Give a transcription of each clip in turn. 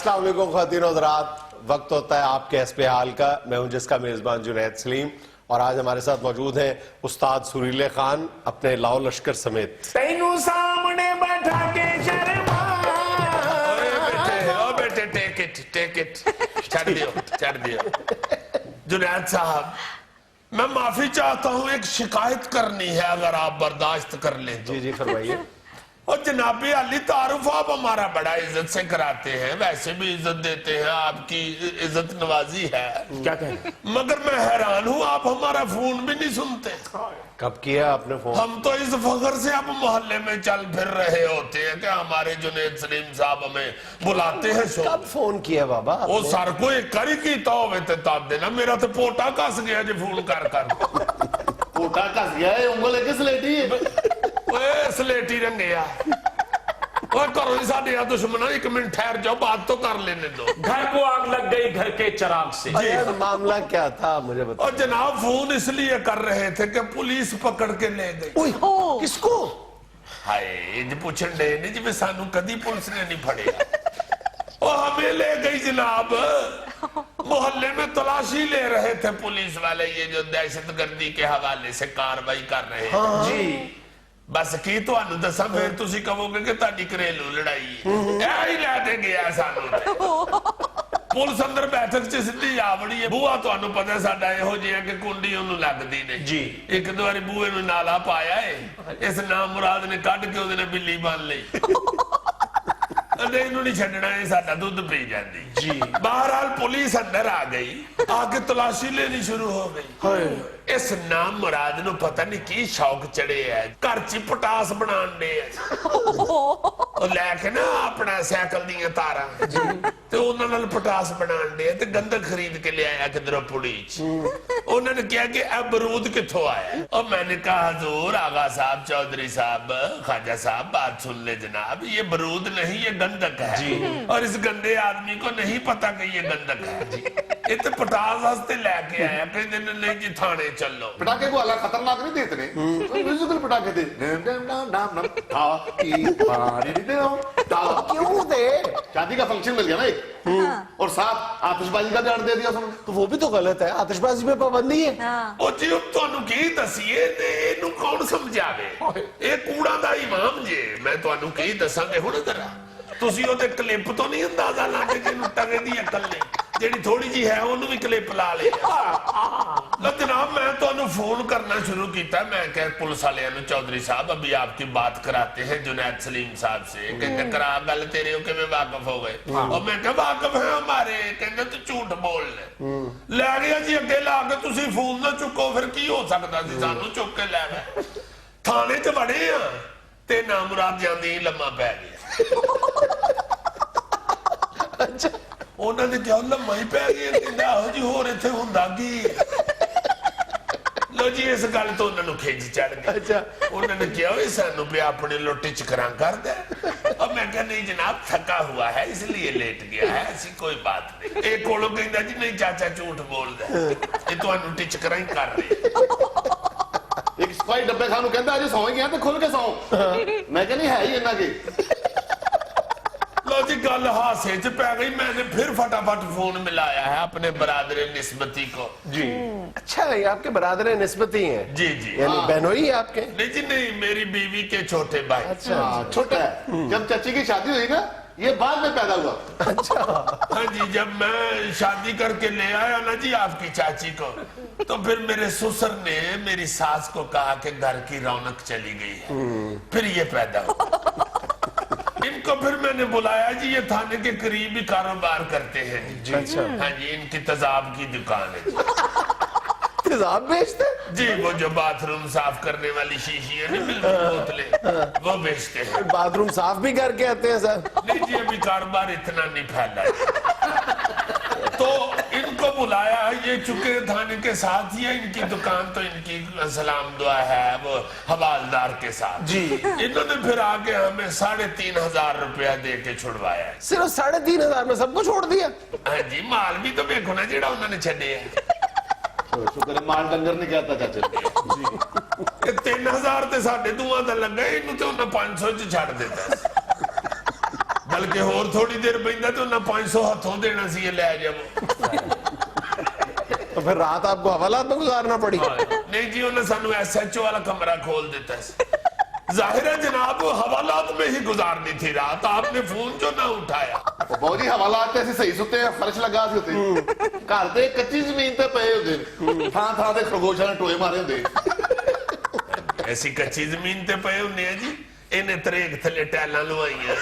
अस्सलाम वालेकुम ख़वातीन और हज़रात, वक्त होता है आपके हस्बे हाल का। मैं हूं जिसका मेज़बान जुनैद सलीम और आज हमारे साथ मौजूद हैं उस्ताद सुरीले खान अपने लाओ लश्कर समेत। तैनू सामने बैठा के शर्मा। ओ बेटे टेक इट छड़ दियो जुनैद साहब, मैं माफी चाहता हूँ, एक शिकायत करनी है अगर आप बर्दाश्त कर लें तो। जी फरमाइए। और जनाबी अली तारुफ आप हमारा बड़ा इज्जत से कराते हैं, वैसे भी इज्जत देते हैं, आपकी इज्जत नवाजी है। क्या कहें? मगर मैं हैरान हूँ, आप हमारा फोन भी नहीं सुनते। कब किया आपने फोन? हम तो इस फख्र से अब मोहल्ले में चल फिर रहे होते हैं कि हमारे जुनैद सलीम साहब हमें बुलाते हैं। कब फोन किया बाबा? वो सर को एक करी की तो तब देना, मेरा तो पोटा कस गया जो फोन कर पोटा कस गया है, उंगल किस लेटी है? ओए स्लेटी रंगया ओए करो जी साडे यार दुश्मन, एक मिनट ठहर जाओ, बात तो कर लेने दो। घर को आग लग गई घर के चिराग से। यार मामला क्या था मुझे बताओ। और जनाब फोन इसलिए कर रहे थे कि पुलिस पकड़ के ले गई। किसको? हाय इंज पूछन डे नहीं जिਵੇਂ सानू कदी पुलिस ने नहीं फड़ेगा। और हमें ले गई जनाब, मोहल्ले में तलाशी ले रहे थे पुलिस वाले, ये जो दहशतगर्दी के हवाले से कार्रवाई कर रहे हैं। जी बस की ਤੁਹਾਨੂੰ ਦੱਸਾਂ, ਫਿਰ ਤੁਸੀਂ ਕਹੋਗੇ ਕਿ ਤੁਹਾਡੀ ਘਰੇਲੂ ਲੜਾਈ ਹੈ। ਇਹ ਹੀ ਲੈ ਕੇ ਗਿਆ ਸਾਨੂੰ। ਪੁਲਿਸ ਅੰਦਰ ਬੈਠਕ 'ਚ ਸਿੱਧੀ ਆ ਵੜੀ ਹੈ। ਬੂਹਾ ਤੁਹਾਨੂੰ ਪਤਾ ਸਾਡਾ ਇਹੋ ਜਿਹਾ ਕਿ ਕੁੰਡੀ ਉਹਨੂੰ ਲੱਗਦੀ ਨੇ ਜੀ। ਇੱਕ ਦੋ ਵਾਰੀ ਬੂਹੇ ਨੂੰ ਨਾਲਾ ਪਾਇਆ ਏ, ਇਸ ਨਾਮ ਮੁਰਾਦ ਨੇ ਕੱਢ ਕੇ ਉਹਦੇ ਨਾਲ ਬਿੱਲੀ ਬੰਨ ਲਈ। ਇਹਨੂੰ ਨਹੀਂ ਛੱਡਣਾ, ਇਹ ਸਾਡਾ ਦੁੱਧ ਪੀ ਜਾਂਦੀ ਜੀ। ਬਹਰਾਲ ਪੁਲਿਸ ਅੰਦਰ ਆ ਗਈ, ਆ ਕੇ ਤਲਾਸ਼ੀ ਲੈਣੀ ਸ਼ੁਰੂ ਹੋ ਗਈ। ਇਸ ਨਾਮ ਮੁਰਾਦ ਨੂੰ ਪਤਾ ਨਹੀਂ ਕੀ ਸ਼ੌਕ ਚੜਿਆ ਹੈ, ਘਰ 'ਚ ਪਟਾਸ ਬਣਾਉਣ ਦੇ ਉਹ ਲੈ ਕੇ ਨਾ ਆਪਣਾ ਸਾਈਕਲ ਦੀਆਂ ਤਾਰਾਂ ਤੇ ਉਹਨਾਂ ਨਾਲ ਪਟਾਸ ਬਣਾਉਣ ਦੇ ਤੇ ਗੰਦਕ ਖਰੀਦ ਕੇ ਲਿਆਇਆ ਕਿਧਰੋਂ ਪੁੜੀ 'ਚ। ਉਹਨਾਂ ਨੇ ਕਿਹਾ ਕਿ ਇਹ ਬਰੂਦ ਕਿੱਥੋਂ ਆਇਆ? और मैंने कहा हजूर आगा साहब चौधरी साहब ख्वाजा साहब बात सुन ले जनाब, ये बरूद नहीं ये गंदक है जी। और इस गंदे आदमी को नहीं पता कि ये गंदक है जी। ये तो पटास हंसते लेके आया, कहते नहीं जी थाने चलो। पटाखे को अलग खतरनाक नहीं देते ने, म्यूजिकल पटाखे थे। क्यों दे? शादी का फंक्शन मिल गया ना एक, और साथ आतिशबाजी का जान दे दिया उसने। तो वो भी तो गलत है, आतिशबाजी पे पाबंदी है। ਉਹ ਜੀ ਤੁਹਾਨੂੰ ਕੀ ਦਸੀਏ ਤੇ ਇਹਨੂੰ ਕੌਣ ਸਮਝਾਵੇ? ਇਹ ਕੂੜਾ ਦਾ ਇਮਾਮ ਜੇ। ਮੈਂ ਤੁਹਾਨੂੰ ਕੀ ਦੱਸਾਂਗੇ ਹੁਣ ਜ਼ਰਾ, ਤੁਸੀਂ ਉਹਦੇ ਕਲਿੱਪ ਤੋਂ ਨਹੀਂ ਅੰਦਾਜ਼ਾ ਲਾਉਂਦੇ ਕਿ ਇਹਨੂੰ ਟਗੇ ਦੀ ਅਕਲ ਨਹੀਂ, ਜਿਹੜੀ ਥੋੜੀ ਜੀ ਹੈ ਉਹਨੂੰ ਵੀ ਕਲਿੱਪ ਲਾ ਲੇ। लो जनाब मैं तो फोन करना शुरू किया, मैं कह पुलिस वाले चौधरी साहब अभी आपकी बात कराते हैं जुनैद सलीम साहब से। कहते करा गल तेरे के वाकफ हो गए? और मैं कहा वाकफ है हमारे। कहते तू झूठ बोल ले गया जी, अगे ला के तुसी फोन ना चुको, फिर की हो सकता सी, सानू चुक के लै गए। थाने च बड़े आ ते ना मुराद जांदी लम्मा पै गया। अच्छा उन्होंने कहा लम्मा ही पै गया, कहंदा जी होर इत्थे हुंदा की? लो जी इस गल तो उन्होंने खिंच चढ़ गई। अच्छा उन्होंने कहा सानू पे अपने लोटे चकरा कर दे। और मैं कहा नहीं जनाब थका हुआ है इसलिए लेट गया है, ऐसी कोई बात नहीं। एक कोलों कहंदा जी नहीं चाचा झूठ बोल दे, ये तुहानू टिचकरा ही कर रहे। एक स्पाई डब्बे खानू कहंदा अजे सौ गया तो खुल के सौ। मैं कहा नहीं है ही इन्ना के। लो जी गल हासे च पै गई, मैंने फिर फटाफट फोन मिलाया है अपने बरादर निस्बती को जी। अच्छा ये आपके बरादर निस्बती हैं? जी जी यानी बहनोई है आपके? नहीं जी नहीं, मेरी बीवी के छोटे भाई। अच्छा छोटा है, जब चाची की शादी हुई ना ये बाद में पैदा हुआ। अच्छा हाँ जी, जब मैं शादी करके ले आया ना जी आपकी चाची को, तो फिर मेरे ससुर ने मेरी सास को कहा कि घर की रौनक चली गई है, फिर ये पैदा हुआ। इनको फिर मैंने बुलाया जी, ये थाने के करीब ही कारोबार करते हैं जी। अच्छा हाँ जी, इनकी तेजाब की दुकान है। तेजाब बेचते? जी वो जो बाथरूम साफ करने वाली शीशियां नहीं मिलती बोतलें, वो बेचते हैं। बाथरूम साफ भी करके आते हैं सर? नहीं जी अभी कारोबार इतना नहीं फैला। तो इनको बुलाया, ये चुके थाने के साथ ही है, इनकी दुकान तो इनकी सलाम दुआ है वो हवालदार के साथ जी। इन्होंने फिर आके हमें 3,500 रुपया दे के छुड़वाया है। सिर्फ 3,500 में सबको छोड़ दिया? हाँ जी माल भी तो देखो ना जेड़ा उन्होंने छड़े है। शुक्र है माल डंगर नहीं कहता चाचा जी। 3,000 ते साढ़े दुआ दा लगा, इन्हों ते उन्हें 500 च छड़ देता। ਬਲਕਿ ਹੋਰ ਥੋੜੀ ਦੇਰ ਪੈਂਦਾ ਤੇ ਉਹਨਾਂ 500 ਹੱਥੋਂ ਦੇਣਾ ਸੀ ਇਹ ਲੈ ਜਾਵੋ। तो फिर रात आपको हवालात में गुजारना पड़ी? नहीं जी, उन्होंने सानू SHO वाला कमरा खोल देता है। जाहिर है जनाब वो हवालात में ही गुजारनी थी रात, आपने फोन जो ना उठाया। ਬਹੁਤ ਜੀ ਹਵਾਲਾਤ ਤੇ ਅਸੀਂ ਸਹੀ ਸੁੱਤੇ ਆ, ਫਰਸ਼ ਲੱਗਾ ਸੀ ਉੱਤੇ, ਘਰ ਦੇ ਕੱਚੀ ਜ਼ਮੀਨ ਤੇ ਪਏ ਹੁੰਦੇ, ਥਾਂ ਥਾਂ ਤੇ ਖਰਗੋਸ਼ਾਂ ਨੇ ਟੋਏ ਮਾਰੇ ਹੁੰਦੇ। ऐसी कच्ची जमीन ते पे होने हैं जी, इन्हें तरेक थले टैलां लवाइयां।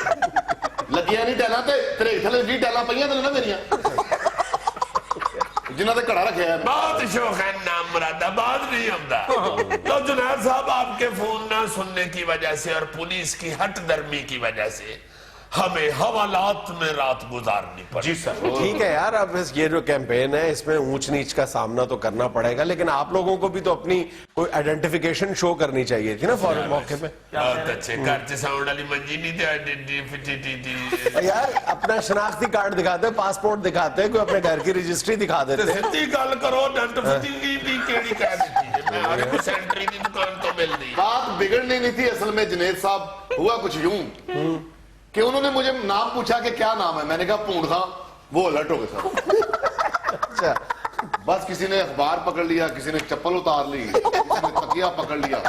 ਲੱਗੀਆਂ ਨਹੀਂ ਟੈਲਾਂ ਤੇ ਤੇਰੇ ਥੱਲੇ 20 ਟੈਲਾਂ ਪਈਆਂ ਤੇ ਨਾ ਮੇਰੀਆਂ, ਜਿਨ੍ਹਾਂ ਤੇ ਘੜਾ ਰੱਖਿਆ ਹੈ। बहुत शौक है नाम मुरादाबाद नहीं होता। तो जुनैद साहब आपके फोन ना सुनने की वजह से और पुलिस की हट दर्मी की वजह से हमें हवालात में रात गुजारनी पड़ी। जी सर, ठीक है यार, अब ये जो कैंपेन है इसमें ऊंच नीच का सामना तो करना पड़ेगा, लेकिन आप लोगों को भी तो अपनी कोई आइडेंटिफिकेशन शो करनी चाहिए थी ना फौरन मौके पे। बहुत अच्छे घर से साउंड वाली मंजी नहीं थे। यार अपना शनाख्ती कार्ड दिखाते, पासपोर्ट दिखाते, कोई अपने घर की रजिस्ट्री दिखा देते। सिद्धी गल करो, आइडेंटिफिकेशन दी केड़ी कह देती है, मैं हर एक सेंटरी की दुकान तो मिल रही। बात बिगड़नी नहीं थी असल में जुनैद साहब, हुआ कुछ यूं कि उन्होंने मुझे नाम पूछा कि क्या नाम है, मैंने कहा पूर्ण खां, वो अलर्ट हो गए साहब। अच्छा, बस किसी ने अखबार पकड़ लिया, किसी ने चप्पल उतार ली, किसी ने तकिया पकड़ लिया।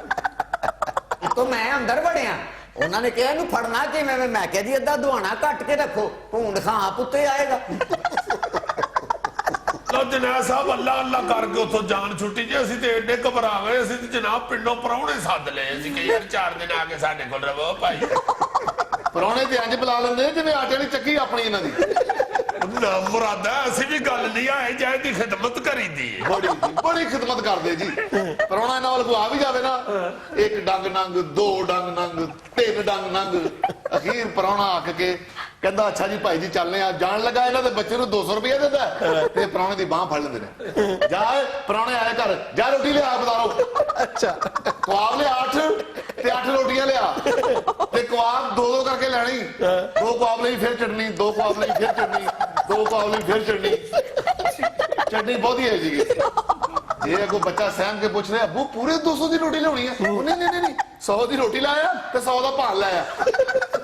तो मैं अंदर वड़िया, उन्होंने कहा ਇਹਨੂੰ ਫੜਨਾ ਕਿਵੇਂ? ਮੈਂ ਕਿਹਾ ਜੀ ਅੱਧਾ ਦੁਆਣਾ ਕੱਟ ਕੇ ਰੱਖੋ, ਭੂੰਡ ਖਾਂ ਆਪ ਉੱਤੇ ਆਏਗਾ। ਲੋ ਜਨਾਬ ਸਾਹਿਬ ਅੱਲਾ ਅੱਲਾ ਕਰਕੇ ਉੱਥੋਂ ਜਾਨ ਛੁੱਟੀ ਜੇ, ਅਸੀਂ ਤੇ ਏਡੇ ਘਬਰਾ ਗਏ, ਅਸੀਂ ਤੇ ਜਨਾਬ ਪਿੰਡੋਂ ਪਰਾਉਣੇ ਸੱਦ ਲਏ, ਅਸੀਂ ਕਿ ਯਾਰ 4 ਦਿਨ ਆ ਕੇ ਸਾਡੇ ਕੋਲ ਰਵੋ ਭਾਈ। ਪਰੌਣੇ ਤੇ ਇੰਜ ਬੁਲਾ ਲੈਂਦੇ ਨੇ ਜਿਵੇਂ ਆਟੇ ਵਾਲੀ ਚੱਕੀ ਆਪਣੀ ਇਹਨਾਂ ਦੀ। ਨਾ ਮੁਰਾਦਾ ਅਸੀਂ ਵੀ ਗੱਲ ਨਹੀਂ ਆਏ ਜਾਏ ਦੀ ਖਿਦਮਤ ਕਰੀਦੀ ਹੈ। ਬੜੀ ਖਿਦਮਤ ਕਰਦੇ ਜੀ। ਪਰੌਣਾ ਇਹਨਾਂ ਵੱਲ ਕੋਈ ਆ ਵੀ ਜਾਵੇ ਨਾ, ਇੱਕ ਡੰਗ ਨੰਗ, 2 ਡੰਗ ਨੰਗ, 3 ਡੰਗ ਨੰਗ, ਅਖੀਰ ਪਰੌਣਾ ਅੱਕ ਕੇ ਕਹਿੰਦਾ ਅੱਛਾ ਜੀ ਭਾਈ ਜੀ ਚੱਲਨੇ ਆ। ਜਾਣ ਲੱਗਾ ਇਹਨਾਂ ਦੇ ਬੱਚੇ ਨੂੰ 200 ਰੁਪਏ ਦਿੰਦਾ ਤੇ ਪਰੌਣੇ ਦੀ ਬਾਹ ਫੜ ਲੈਂਦੇ ਨੇ। ਜਾ ਪਰੌਣੇ ਆਏ ਘਰ, ਜਾ ਰੋਟੀ ਲਿਆ ਬਜ਼ਾਰੋਂ। अच्छा, ਕਬਾਬ ਲਿਆ 8 ਤੇ 8 ਰੋਟੀਆਂ ਲਿਆ ਤੇ ਕਬਾਬ 2-2 ਕਰਕੇ ਲੈਣੀ। 2 ਕਬਾਬ ਲਈ ਫਿਰ ਚਟਨੀ, 2 ਕਬਾਬ ਲਈ ਫਿਰ ਚਟਨੀ, 2 ਕਬਾਬ ਲਈ ਫਿਰ ਚਟਨੀ। ਚਟਨੀ ਬਹੁਤੀ ਹੈ ਜੀ। ਜੇ ਕੋਈ ਬੱਚਾ ਸਹਿਮ ਕੇ ਪੁੱਛ ਰਿਹਾ ਅੱਬੂ ਪੂਰੇ 200 ਦੀ ਰੋਟੀ ਲਿਆਉਣੀ ਹੈ? ਨਹੀਂ ਨਹੀਂ ਨਹੀਂ, 100 ਦੀ ਰੋਟੀ ਲਾਇਆ ਤੇ 100 ਦਾ ਭਾਨ ਲਾਇਆ।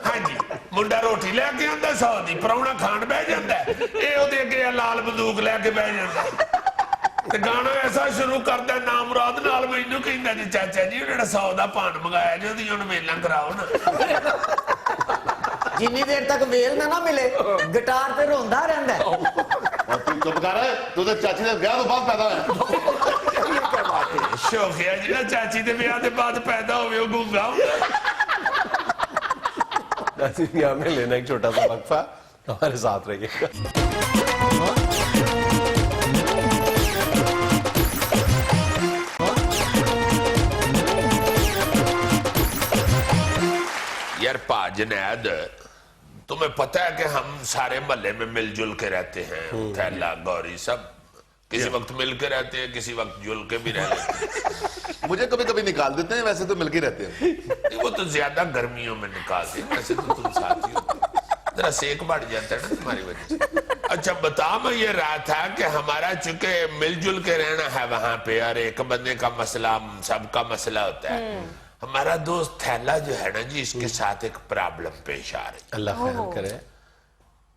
ਹਾਂਜੀ, ਮੁੰਡਾ ਰੋਟੀ ਲੈ ਕੇ ਆਉਂਦਾ 100 ਦੀ, ਪਰਾਉਣਾ ਖਾਣ ਬਹਿ ਜਾਂਦਾ, ਇਹ ਉਹਦੇ ਅੱਗੇ ਲਾਲ ਬੰਦੂਕ ਲੈ ਕੇ ਬਹਿ ਜਾਂਦਾ ਤੇ ਗਾਣਾ ਐਸਾ ਸ਼ੁਰੂ ਕਰਦਾ ਨਾ ਮੁਰਾਦ ਨਾਲ। ਮੈਨੂੰ ਕਹਿੰਦਾ ਜੀ ਚਾਚਾ ਜੀ ਜਿਹੜਾ 100 ਦਾ ਭਾਨ ਮੰਗਾਇਆ ਜੀ ਉਹਦੀ ਹੁਣ ਵੇਲਾਂ ਕਰਾਓ ਨਾ। ਜਿੰਨੀ ਦੇਰ ਤੱਕ ਵੇਲ ਨਾ ਮਿਲੇ ਗਿਟਾਰ ਤੇ ਰੋਂਦਾ ਰਹਿੰਦਾ। ਤੂੰ ਚੁੱਪ ਕਰ, ਤੂੰ ਤਾਂ ਚਾਚੀ ਦੇ ਵਿਆਹ ਤੋਂ ਬਾਅਦ ਪੈਦਾ ਹੋਇਆ। ਸ਼ੌਕੀਆ ਜਿਹੜਾ ਚਾਚੀ ਦੇ ਵਿਆਹ ਦੇ ਬਾਅਦ ਪੈਦਾ ਹੋਵੇ ਉਹ ਗੂੰਗਾ ਹੁੰਦਾ। यहाँ में लेना एक छोटा सा वक्फा, हमारे साथ रहिएगा। यार जुनैद, तुम्हें पता है कि हम सारे महल्ले में मिलजुल के रहते हैं, थैला गौरी सब किसी वक्त मिल के रहते हैं, किसी वक्त जुल के भी रहते हैं। मुझे कभी कभी निकाल देते हैं, वैसे तो मिलके रहते हैं। वो तो ज्यादा गर्मियों में निकालते हैं, वैसे तो तुम साथी हो, जरा सेक बढ़ जाता है ना तुम्हारी वजह से। अच्छा बता, मैं ये रहा था कि हमारा चूंकि मिलजुल के रहना है वहां पे और एक बंदे का मसला सबका मसला होता है, हमारा दोस्त थैला जो है ना जी, इसके साथ एक प्रॉब्लम पेश आ रही। अल्लाह खैर करे।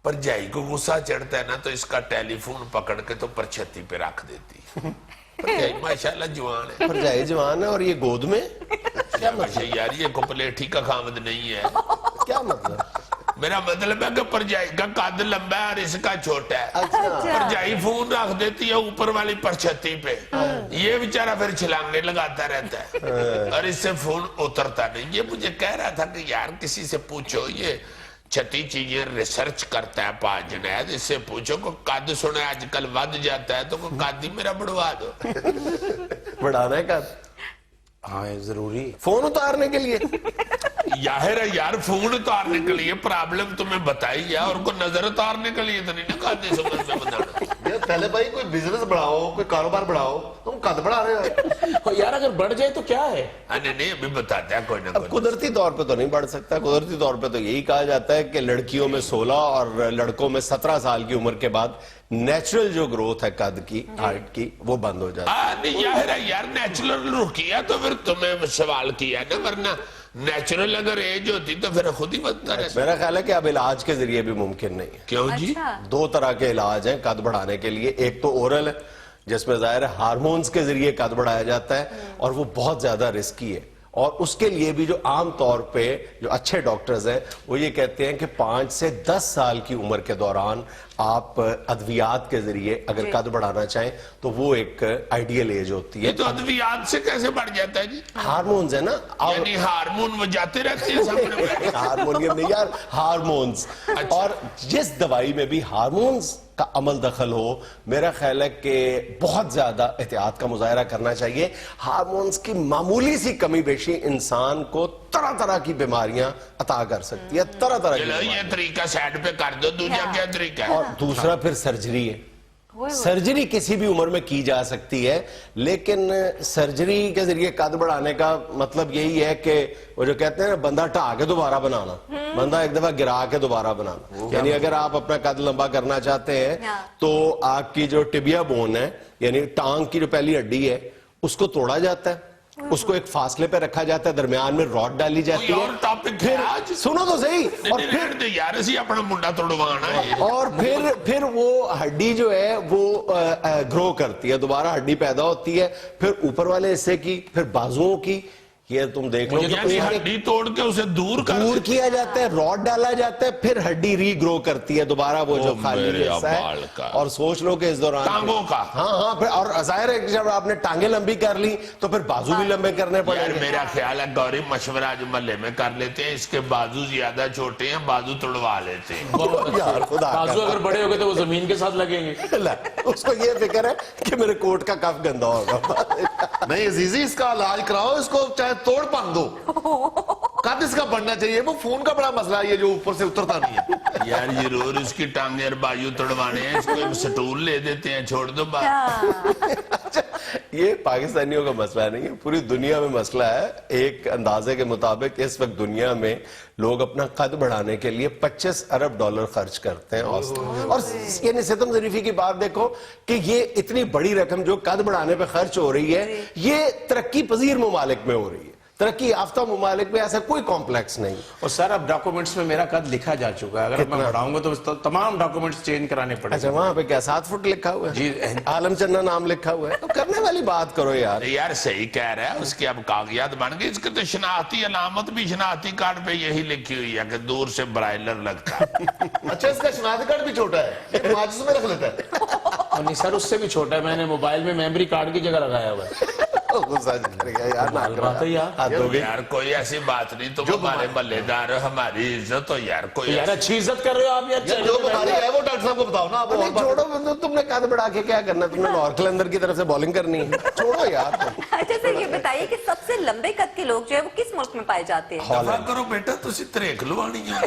परजाई को गुस्सा चढ़ता है ना तो इसका टेलीफोन पकड़ के तो परछत्ती पे रख देती। परजाई माशाल्लाह जवान है, भरजाई जवान है और ये गोद में, क्या मतलब यार, ये कुपलेठी का खामद नहीं है। क्या मतलब? मेरा मतलब है कि परजाई का कद लंबा है और इसका छोटा है। अच्छा, परजाई फोन रख देती है ऊपर वाली परछत्ती पे, ये बेचारा फिर छलांगे लगाता रहता है और इससे फोन उतरता नहीं। ये मुझे कह रहा था कि यार किसी से पूछो, ये छठी चीजें रिसर्च करता है पा जुनैद, इससे पूछो को कद सुने आजकल बढ़ जाता है तो को कद ही मेरा बढ़वा दो। बढ़ाना है कद? हाँ जरूरी। फोन उतारने के लिए? याहिर है यार, फोन उतारने के लिए प्रॉब्लम तुम्हें बताई है, और को नजर उतारने के लिए तो नहीं ना कद समझ में बताना। यार पहले भाई कोई बिजनेस बढ़ाओ, कोई कारोबार बढ़ाओ, तुम कद बढ़ा रहे हो। यार अगर बढ़ जाए तो क्या है? नहीं नहीं अभी बताते हैं कोई ना अब कोई। कुदरती तौर पे तो नहीं बढ़ सकता। कुदरती तौर पे तो यही कहा जाता है कि लड़कियों में 16 और लड़कों में 17 साल की उम्र के बाद नेचुरल जो ग्रोथ है कद की, हाइट की, वो बंद हो जाती है। नहीं यार यार नेचुरल रुकी है तो फिर तुम्हें सवाल किया ना, वरना نیچرل اگر ایج ہوتی تو پھر خود ہی بنتا رہتا. میرا خیال ہے کہ اب علاج کے ذریعے بھی ممکن نہیں ہے. کیوں جی؟ اچھا دو طرح کے علاج ہیں قد بڑھانے کے لیے. ایک تو اورل ہے جس میں ظاہر ہے ہارمونز کے ذریعے قد بڑھایا جاتا ہے اور وہ بہت زیادہ رسکی ہے. اور اس کے لیے بھی جو عام طور پہ جو اچھے ڈاکٹرز ہیں وہ یہ کہتے ہیں کہ 5 سے 10 سال کی عمر کے دوران آپ ادویات کے ذریعے اگر قد بڑھانا چاہیں تو وہ ایک آئیڈیل ایج ہوتی ہے. یہ تو ادویات سے کیسے بڑھ جاتا ہے جی؟ ہارمونز ہیں نا. یعنی ہارمون وہ جاتے رہتے ہیں سامنے میں. ہارمونیم نہیں یار, ہارمونز. اور جس دوائی میں بھی ہارمونز کا عمل دخل ہو, میرا خیال ہے کہ بہت زیادہ احتیاط کا مظاہرہ کرنا چاہیے. ہارمونز کی معمولی سی کمی بیشی انسان کو طرح طرح کی بیماریاں عطا کر سکتی ہے, طرح طرح کی چلو یہ بیماریاں. طریقہ سائڈ پہ کر دو. دوسرا کیا طریقہ ہے؟ اور دوسرا پھر سرجری ہے. سرجری کسی بھی عمر میں کی جا سکتی ہے, لیکن سرجری کے ذریعے قد بڑھانے کا مطلب یہی ہے کہ وہ جو کہتے ہیں نا بندہ ٹھا کے دوبارہ بنانا, بندہ ایک دفعہ گرا کے دوبارہ بنانا. یعنی اگر آپ اپنا قد لمبا کرنا چاہتے ہیں تو آپ کی جو ٹبیا بون ہے یعنی ٹانگ کی جو پہلی ہڈی ہے اس کو توڑا جاتا ہے, اس کو ایک فاصلے پہ رکھا جاتا ہے, درمیان میں راڈ ڈالی جاتی کوئی ہے. اور ٹاپک ہے آج؟ سنو تو صحیح. اور پھر رہنے دے یار, اسی اپنا منڈا توڑوانا ہے. اور پھر وہ ہڈی جو ہے وہ گرو کرتی ہے, دوبارہ ہڈی پیدا ہوتی ہے, پھر اوپر والے حصے کی, پھر بازوؤں کی. یہ تم دیکھ لو یعنی ہڈی توڑ کے اسے دور کر دور کیا جاتا ہے, راڈ ڈالا جاتا ہے, پھر ہڈی ری گرو کرتی ہے دوبارہ وہ جو خالی میرے حصہ ابال ہے. کا. اور سوچ لو کہ اس دوران ٹانگوں کا. ہاں پھر اور ظاہر ہے کہ جب آپ نے ٹانگیں لمبی کر لی تو پھر بازو بھی لمبے کرنے پڑیں یار گے. میرا خیال ہے گوری مشورہ آج محلے میں کر لیتے ہیں, اس کے بازو زیادہ چھوٹے ہیں, بازو توڑوا لیتے ہیں. یار خدا بازو اگر بڑے ہو گئے تو وہ زمین کے ساتھ لگیں گے. اس کو یہ فکر ہے کہ میرے کوٹ کا کف گندا ہوگا. نہیں عزیزی, اس کا علاج کراؤ, اس کو چاہے توڑ پن دو. قد اس کا بڑھنا چاہیے. وہ فون کا بڑا مسئلہ ہے یہ جو اوپر سے اترتا نہیں ہے. یار ضرور اس کی ٹانگیں اور بازو توڑوانے ہیں, اس کو ایک سٹول لے دیتے ہیں, چھوڑ دو بات. یہ پاکستانیوں کا مسئلہ نہیں ہے, پوری دنیا میں مسئلہ ہے. ایک اندازے کے مطابق اس وقت دنیا میں لوگ اپنا قد بڑھانے کے لیے $25 ارب خرچ کرتے ہیں. اور یعنی ستم ظریفی کی بات دیکھو کہ یہ اتنی بڑی رقم جو قد بڑھانے پہ خرچ ہو رہی ہے یہ ترقی پذیر ممالک میں ہو رہی ہے. ترقی یافتہ ممالک میں ایسا کوئی کمپلیکس نہیں. اور سر اب ڈاکومنٹس میں میرا قد لکھا جا چکا ہے, اگر میں بڑھاؤں گا تو تمام ڈاکومنٹس چینج کرانے پڑیں. اچھا وہاں پہ کیا 7 فٹ لکھا ہوا ہے؟ جی. عالم چندہ نام لکھا ہوا ہے. تو کرنے والی بات کرو یار. یار صحیح کہہ رہا ہے, اس کے اب کاغذات بن گئے. اس کے تو شناختی علامت بھی شناختی کارڈ پہ یہی لکھی ہوئی ہے کہ دور سے برائلر لگتا ہے. اچھا اس کا شناختی کارڈ بھی چھوٹا ہے, یہ ماچس میں رکھ لیتا ہے. اور نہیں سر, اس سے بھی چھوٹا ہے, میں نے موبائل میں میموری کارڈ کی جگہ لگایا ہوا ہے. یار کوئی ایسی بات نہیں, تم ہمارے محلے دار ہو, ہماری عزت ہو یار. کوئی یار اچھی عزت کر رہے ہو آپ یار. جو بیماری ہے وہ ڈاکٹر صاحب کو بتاؤ نا. آپ چھوڑو, تم نے قد بڑھا کے کیا کرنا, تم نے لاہور قلندر کی طرف سے بولنگ کرنی ہے. چھوڑو یار. اچھا سر یہ بتائیے کہ سب سے لمبے قد کے لوگ جو ہے وہ کس ملک میں پائے جاتے ہیں؟ دفعہ کرو بیٹا, تسی تریک لوانی ہے.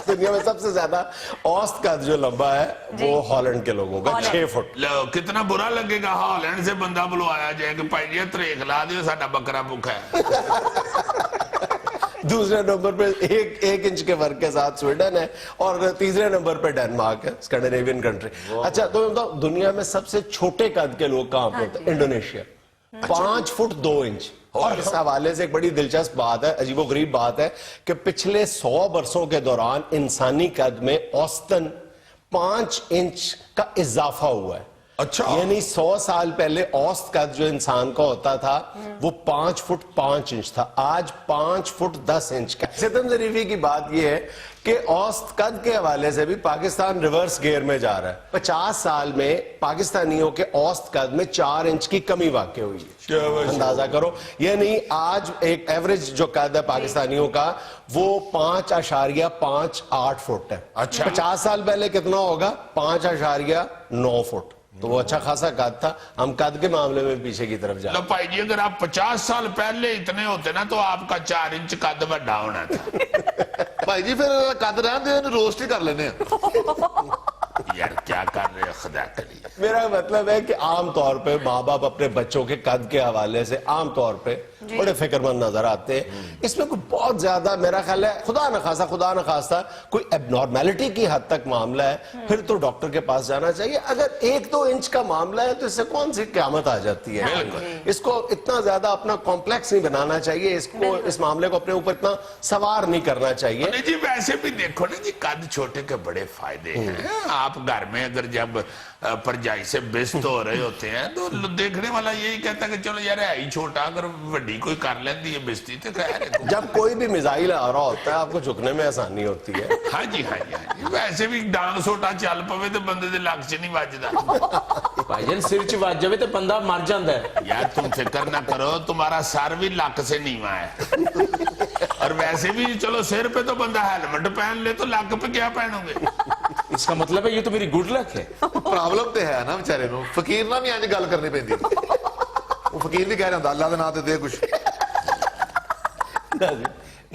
دنیا میں سب سے زیادہ اوسط قد جو لمبا ہے وہ ہالینڈ کے لوگوں کا 6 فٹ. لو کتنا برا لگے گا ہالینڈ سے بندہ بلوایا جائے کہ بھائی یہ تریک لا دیو, ساڈا بکرا بھوکا ہے. دوسرے نمبر پہ 1 انچ کے فرق کے ساتھ سویڈن ہے, اور تیسرے نمبر پہ ڈینمارک ہے, اسکینڈینیوین کنٹری. اچھا تو بتاؤ دنیا میں سب سے چھوٹے قد کے لوگ کہاں پہ ہوتے ہیں؟ Indonesia, 5 feet 2 inch. اور اس حوالے سے ایک بڑی دلچسپ بات ہے, عجیب و غریب بات ہے کہ پچھلے 100 برسوں کے دوران انسانی قد میں اوسطاً 5 انچ کا اضافہ ہوا ہے. اچھا, یعنی 100 سال پہلے اوسط قد جو انسان کا ہوتا تھا وہ 5 فٹ 5 انچ تھا, آج 5 فٹ 10 انچ کا. ستم ظریفی کی بات یہ ہے کہ اوسط قد کے حوالے سے بھی پاکستان ریورس گیئر میں جا رہا ہے. 50 سال میں پاکستانیوں کے اوسط قد میں 4 انچ کی کمی واقع ہوئی ہے. اندازہ کرو, یعنی آج ایک ایوریج جو قد ہے پاکستانیوں کا وہ 5.58 فٹ ہے. 50 سال پہلے کتنا ہوگا؟ 5.9 فٹ. تو وہ اچھا خاصا قد تھا. ہم قد کے معاملے میں پیچھے کی طرف جائیں. لو بھائی جی اگر آپ 50 سال پہلے اتنے ہوتے نا تو آپ کا 4 انچ قد بڑا ہونا تھا. بھائی جی پھر قد رہن دے, روسٹ ہی کر لینے ہیں. یار کیا کر رہے ہیں خدا کے لیے. میرا مطلب ہے کہ عام طور پہ ماں باپ اپنے بچوں کے قد کے حوالے سے عام طور پہ बड़े फिक्रमंद नजर आते हैं। इसमें कोई बहुत ज्यादा मेरा ख्याल है खुदा न खासा कोई एबनॉर्मेलिटी की हद तक मामला है, फिर तो डॉक्टर के पास जाना चाहिए। अगर 1-2 इंच का मामला है तो इससे कौन सी क़यामत आ जाती है। इसको इतना ज्यादा अपना कॉम्प्लेक्स नहीं बनाना चाहिए, इसको इस मामले को अपने ऊपर इतना सवार नहीं करना चाहिए। नहीं जी, वैसे भी देखो ना जी, कद छोटे के बड़े फायदे हैं। आप घर में अगर जब परजाई से व्यस्त हो रहे होते हैं तो देखने वाला यही कहता है कि चलो यार है ही छोटा, अगर वड्डी कोई कर लेती है बेइज्जती तो खैर है। जब कोई भी मिसाइल आ रहा होता है आपको झुकने में आसानी होती है। हाँ जी, हाँ जी, हाँ जी। वैसे भी डांग सोटा चल पवे तो बंदे दे लक च नहीं वजदा। भाईजान सिर च वज जावे तो बंदा मर जाता है। यार तुम फिक्र ना करो, तुम्हारा सर भी लक से नीवा है। और वैसे भी चलो सिर पे तो बंदा हेलमेट पहन ले तो लक पे क्या पहनोगे। इसका मतलब है ये तो मेरी गुड लक है। प्रॉब्लम तो है ना बेचारे ਨੂੰ फकीर ना भी इंज गल करनी पैंदी। वो फकीर भी कह रहा अल्लाह दे नाम ते दे कुछ।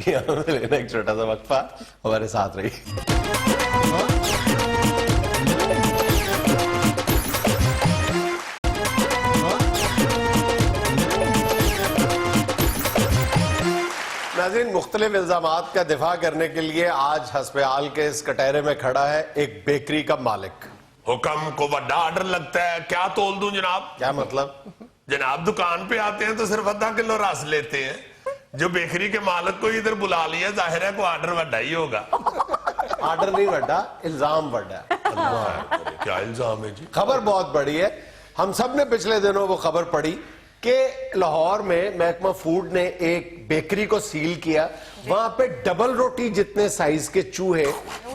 यहाँ पे लेना एक छोटा सा वक्फा, हमारे साथ रही। नाज़रीन, मुख्तलिफ इल्जामात का दिफा करने के लिए आज हस्पताल के इस कटहरे में खड़ा है एक बेकरी का मालिक। हुक्म को बड़ा ऑर्डर लगता है, क्या तोल दूं जनाब? क्या मतलब? जनाब दुकान पे आते हैं तो सिर्फ आधा किलो रस लेते हैं, जो बेकरी के मालिक को इधर बुला लिया, जाहिर है को ऑर्डर बड़ा ही होगा। ऑर्डर नहीं बड़ा, इल्जाम बड़ा। क्या इल्जाम है जी? खबर बहुत बड़ी है। हम सब ने पिछले दिनों वो खबर पढ़ी कि लाहौर में महकमा फूड ने एक बेकरी को सील किया। वहां पे डबल रोटी जितने साइज के चूहे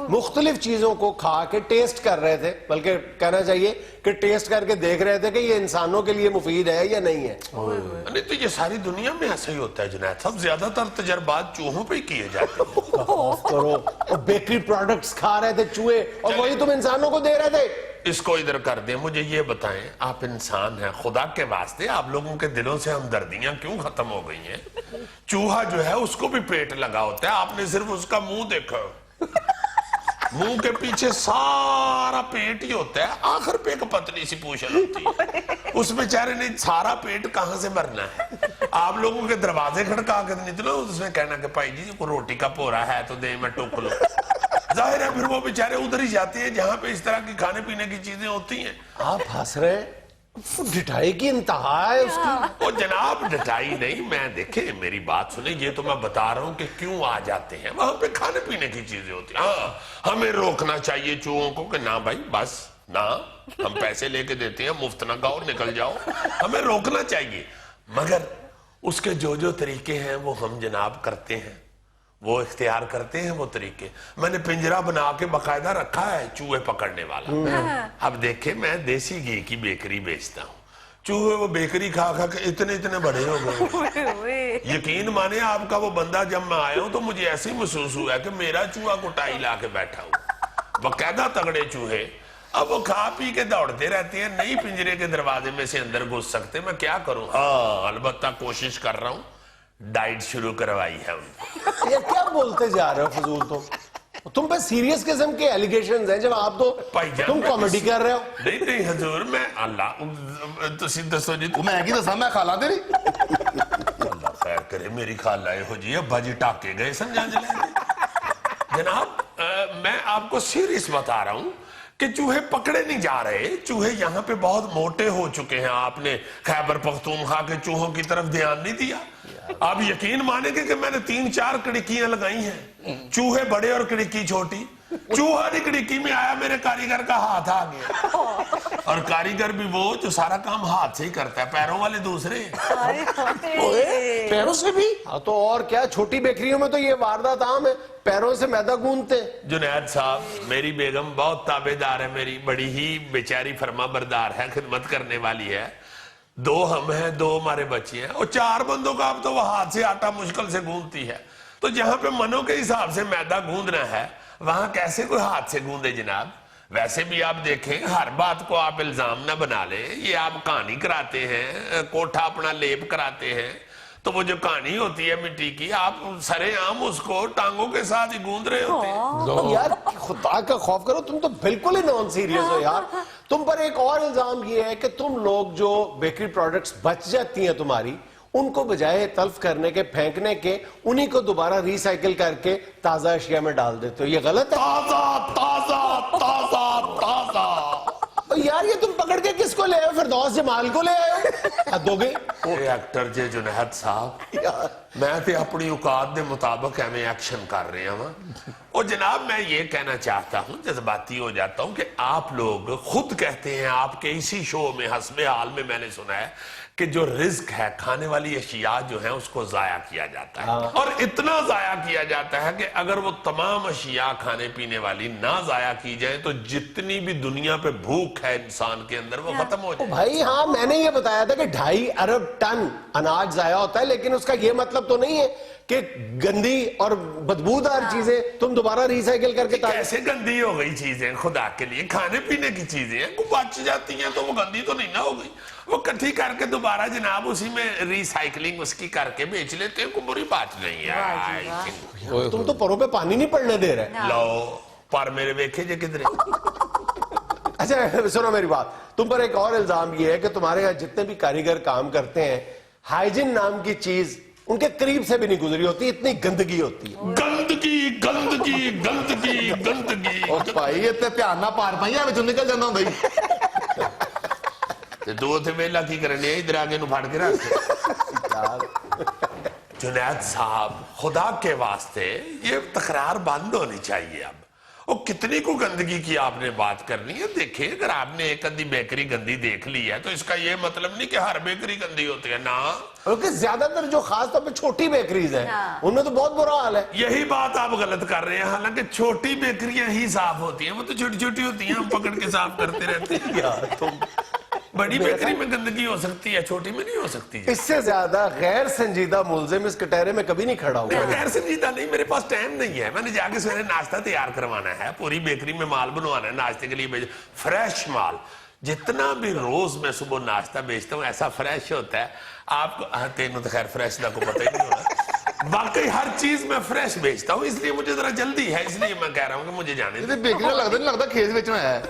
मुख्तलिफ चीजों को खा के टेस्ट कर रहे थे, बल्कि कहना चाहिए कि टेस्ट करके देख रहे थे कि ये इंसानों के लिए मुफीद है या नहीं है। नहीं तो ये सारी दुनिया में ऐसा ही होता है जुनैद साहब, ज्यादातर तजर्बात चूहों पे ही किए जाते हैं। करो, और बेकरी प्रोडक्ट्स खा रहे थे चूहे और वही तुम इंसानों को दे रहे थे। इसको इधर कर दें, मुझे ये बताएं, आप इंसान हैं, खुदा के वास्ते आप लोगों के दिलों से हमदर्दियां क्यों खत्म हो गई हैं? चूहा जो है उसको भी पेट लगा होता है, आपने सिर्फ उसका मुंह देखा, मुंह के पीछे सारा पेट ही होता है, आखिर पे एक पतली सी पूंछल होती है। उस बेचारे ने सारा पेट कहां से भरना है? आप लोगों के दरवाजे खड़का के निकलो, उसने कहना कि भाई जी को रोटी का पोरा है तो दे, मैं टोक लो। जाहिर है फिर वो बेचारे उधर ही जाते हैं जहां पे इस तरह की खाने पीने की चीजें होती हैं। आप हंस रहे हैं? ढिठाई की इंतहा है उसकी। ओ जनाब ढिठाई नहीं, मैं देखे मेरी बात सुने, ये तो मैं बता रहा हूं कि क्यों आ जाते हैं। वहां पे खाने पीने की चीजें होती हैं। हाँ, हमें रोकना चाहिए चूहों को कि ना भाई बस ना, हम पैसे लेके देते हैं, मुफ्त ना खाओ, निकल जाओ। हमें रोकना चाहिए, मगर उसके जो जो तरीके हैं वो हम जनाब करते हैं, वो इख्तियार करते हैं वो तरीके। मैंने पिंजरा बना के बाकायदा रखा है चूहे पकड़ने वाला। अब देखे मैं देसी घी की बेकरी बेचता हूँ, चूहे वो बेकरी खा खा के इतने इतने बड़े हो गए। यकीन माने आपका वो बंदा, जब मैं आया हूँ तो मुझे ऐसे ही महसूस हुआ कि मेरा चूहा कुटाई ला के बैठा हूँ, बाकायदा तगड़े चूहे। अब वो खा पी के दौड़ते रहते हैं, नहीं पिंजरे के दरवाजे में से अंदर घुस सकते। मैं क्या करूं? हाँ अलबत्ता कोशिश कर रहा हूं, डाइट शुरू करवाई है उनको। ये क्या बोलते जा रहे हो फजूल? तुम पे सीरियस किस्म के एलिगेशंस हैं, जब आप तो तुम कॉमेडी कर रहे हो। नहीं नहीं हजूर, मैं अल्लाह तुसी दसो जी। मैं की दसा, मैं खाला तेरी। अल्लाह खैर करे, मेरी खाला हो जी, अब्बा जी टाके गए समझा जनाब। मैं आपको सीरियस बता रहा हूं कि चूहे पकड़े नहीं जा रहे, चूहे यहाँ पे बहुत मोटे हो चुके हैं। आपने खैबर पख्तूनख्वा के चूहों की तरफ ध्यान नहीं दिया। आप यकीन मानेंगे कि मैंने 3-4 खिड़कियां लगाई हैं, चूहे बड़े और खिड़की छोटी। चूहा नहीं खिड़की में आया, मेरे कारीगर का हाथ आ गया। और कारीगर भी वो जो सारा काम हाथ से ही करता है, पैरों वाले दूसरे। पैरों से भी? हाँ तो और क्या, छोटी बेकरियों में तो ये वारदात आम है, पैरों से मैदा गूंदते। जुनैद साहब, मेरी बेगम बहुत ताबेदार है, मेरी बड़ी ही बेचारी फर्मा बरदार है, खिदमत करने वाली है। 2 हम हैं, 2 हमारे बच्चे हैं, और 4 बंदों का अब तो वह हाथ से आटा मुश्किल से गूंदती है। तो जहां पे मनों के हिसाब से मैदा गूंदना है, वहां कैसे कोई हाथ से गूंदे जनाब? वैसे भी आप देखें, हर बात को आप इल्जाम ना बना ले। ये आप कहानी कराते हैं, कोठा अपना लेप कराते हैं, तो वो जो कहानी होती है मिट्टी की, आप सरेआम उसको टांगों के साथ ही गूंद रहे होते हैं। यार खुदा का खौफ करो, तुम तो बिल्कुल ही नॉन सीरियस हो यार। तुम पर एक और इल्जाम ये है कि तुम लोग जो बेकरी प्रोडक्ट्स बच जाती हैं तुम्हारी, ان کو بجائے تلف کرنے کے پھینکنے کے انہی کو دوبارہ ریسائیکل کر کے تازہ اشیاء میں ڈال دیتے ہو, یہ غلط ہے؟ تازہ تازہ تازہ تازہ. یار یہ تم پکڑ کے کس کو لے آئے ہو؟ فردوس جمال کو لے آئے ہو؟ حد ہو گئی. ایکٹر جے جنید صاحب میں تے اپنی اوقات دے مطابق ایویں ایکشن کر رہے ہوں. اور جناب میں یہ کہنا چاہتا ہوں, جذباتی ہو جاتا ہوں, کہ آپ لوگ خود کہتے ہیں, آپ کے اسی شو میں حسب حال میں نے سنا ہے کہ جو رزق ہے, کھانے والی اشیاء جو ہیں اس کو ضائع کیا جاتا ہے, اور اتنا ضائع کیا جاتا ہے کہ اگر وہ تمام اشیاء کھانے پینے والی نہ ضائع کی جائیں تو جتنی بھی دنیا پہ بھوک ہے انسان کے اندر وہ ختم ہو جائے. بھائی ہاں میں نے یہ بتایا تھا کہ 2.5 ارب ٹن اناج ضائع ہوتا ہے, لیکن اس کا یہ مطلب تو نہیں ہے کہ گندی اور بدبودار چیزیں تم دوبارہ ریسائیکل کر کے کیسے گندی ہو گئی چیزیں؟ خدا کے لیے کھانے پینے کی چیزیں ہیں, کو بچ جاتی ہیں تو وہ گندی تو نہیں نہ ہو گئی, وہ کٹھی کر کے دوبارہ جناب اسی میں ریسائیکلنگ اس کی کر کے بیچ لیتے ہیں, کوئی بری بات نہیں ہے. تم تو پروں پہ پانی نہیں پڑنے دے رہے. لو پر میرے ویکھے جے کدھر. اچھا سنو میری بات, تم پر ایک اور الزام یہ ہے کہ تمہارے یہاں جتنے بھی کاریگر کام کرتے ہیں ہائیجن نام کی چیز ان کے قریب سے بھی نہیں گزری ہوتی, اتنی گندگی ہوتی ہے. گندگی گندگی گندگی گندگی. او بھائی یہ تے دھیان نہ پار پائیاں وچوں نکل جاندا ہوندا ہی. تے دو تے ویلا کی کرنے ادھر آگے نو پھڑ کے رکھ. جنید صاحب خدا کے واسطے یہ تکرار بند ہونی چاہیے. اب وہ کتنی کو گندگی کی آپ نے بات کرنی ہے. دیکھیں اگر آپ نے ایک ادھی بیکری گندی دیکھ لی ہے تو اس کا یہ مطلب نہیں کہ ہر بیکری گندی ہوتی ہے نا. کیونکہ زیادہ تر جو خاص طور پہ چھوٹی بیکریز ہیں ان میں تو بہت برا حال ہے. یہی بات آپ غلط کر رہے ہیں, حالانکہ چھوٹی بیکریاں ہی صاف ہوتی ہیں, وہ تو چھوٹی چھوٹی ہوتی ہیں, ہم پکڑ کے صاف کرتے رہتے ہیں. یار تم بڑی بیکری میں گندگی ہو سکتی ہے, چھوٹی میں نہیں ہو سکتی. اس سے زیادہ غیر سنجیدہ ملزم اس کٹہرے میں کبھی نہیں کھڑا ہوا. غیر سنجیدہ نہیں, میرے پاس ٹائم نہیں ہے, میں نے جا کے سویرے ناشتہ تیار کروانا ہے, پوری بیکری میں مال بنوانا ہے ناشتے کے لیے بھیج, فریش مال. جتنا بھی روز میں صبح ناشتہ بیچتا ہوں ایسا فریش ہوتا ہے. آپ کو تینوں تو خیر فریش دا کو پتہ ہی نہیں ہونا, واقعی ہر چیز میں فریش بیچتا ہوں, اس لیے مجھے ذرا جلدی ہے, اس لیے میں کہہ رہا ہوں کہ مجھے جانے دیں. بیکری کا لگتا نہیں لگتا کھیس بیچنا ہے.